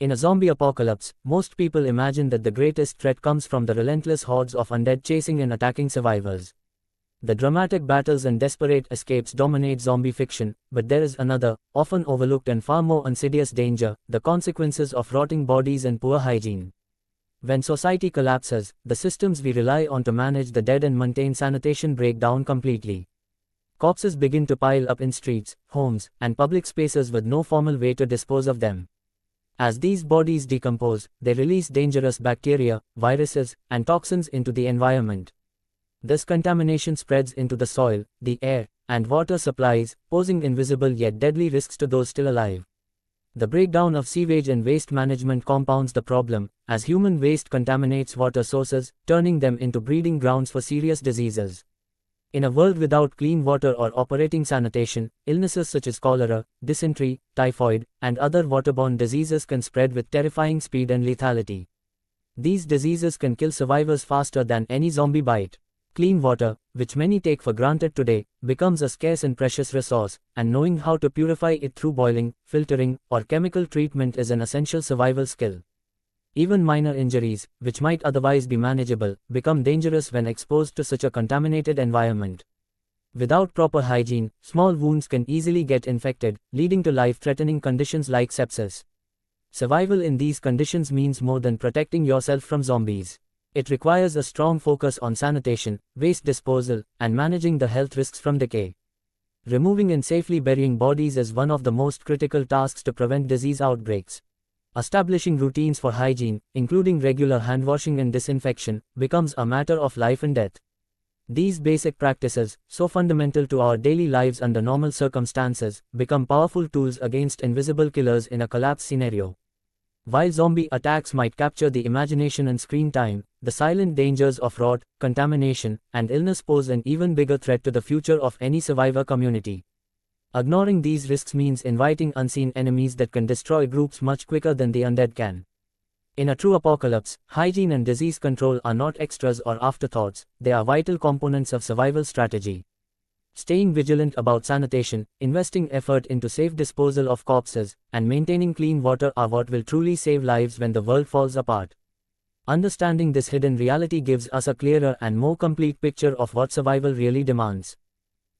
In a zombie apocalypse, most people imagine that the greatest threat comes from the relentless hordes of undead chasing and attacking survivors. The dramatic battles and desperate escapes dominate zombie fiction, but there is another, often overlooked and far more insidious danger: the consequences of rotting bodies and poor hygiene. When society collapses, the systems we rely on to manage the dead and maintain sanitation break down completely. Corpses begin to pile up in streets, homes, and public spaces with no formal way to dispose of them. As these bodies decompose, they release dangerous bacteria, viruses, and toxins into the environment. This contamination spreads into the soil, the air, and water supplies, posing invisible yet deadly risks to those still alive. The breakdown of sewage and waste management compounds the problem, as human waste contaminates water sources, turning them into breeding grounds for serious diseases. In a world without clean water or operating sanitation, illnesses such as cholera, dysentery, typhoid, and other waterborne diseases can spread with terrifying speed and lethality. These diseases can kill survivors faster than any zombie bite. Clean water, which many take for granted today, becomes a scarce and precious resource, and knowing how to purify it through boiling, filtering, or chemical treatment is an essential survival skill. Even minor injuries, which might otherwise be manageable, become dangerous when exposed to such a contaminated environment. Without proper hygiene, small wounds can easily get infected, leading to life-threatening conditions like sepsis. Survival in these conditions means more than protecting yourself from zombies. It requires a strong focus on sanitation, waste disposal, and managing the health risks from decay. Removing and safely burying bodies is one of the most critical tasks to prevent disease outbreaks. Establishing routines for hygiene, including regular handwashing and disinfection, becomes a matter of life and death. These basic practices, so fundamental to our daily lives under normal circumstances, become powerful tools against invisible killers in a collapse scenario. While zombie attacks might capture the imagination and screen time, the silent dangers of rot, contamination, and illness pose an even bigger threat to the future of any survivor community. Ignoring these risks means inviting unseen enemies that can destroy groups much quicker than the undead can. In a true apocalypse, hygiene and disease control are not extras or afterthoughts, they are vital components of survival strategy. Staying vigilant about sanitation, investing effort into safe disposal of corpses, and maintaining clean water are what will truly save lives when the world falls apart. Understanding this hidden reality gives us a clearer and more complete picture of what survival really demands.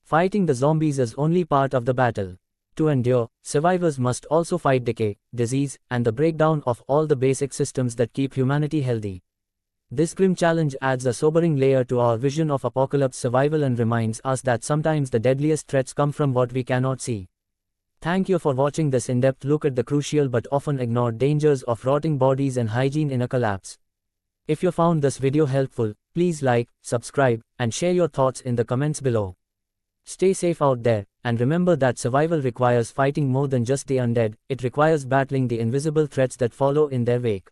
Fighting the zombies is only part of the battle. To endure, survivors must also fight decay, disease, and the breakdown of all the basic systems that keep humanity healthy. This grim challenge adds a sobering layer to our vision of apocalypse survival and reminds us that sometimes the deadliest threats come from what we cannot see. Thank you for watching this in-depth look at the crucial but often ignored dangers of rotting bodies and hygiene in a collapse. If you found this video helpful, please like, subscribe, and share your thoughts in the comments below. Stay safe out there, and remember that survival requires fighting more than just the undead, it requires battling the invisible threats that follow in their wake.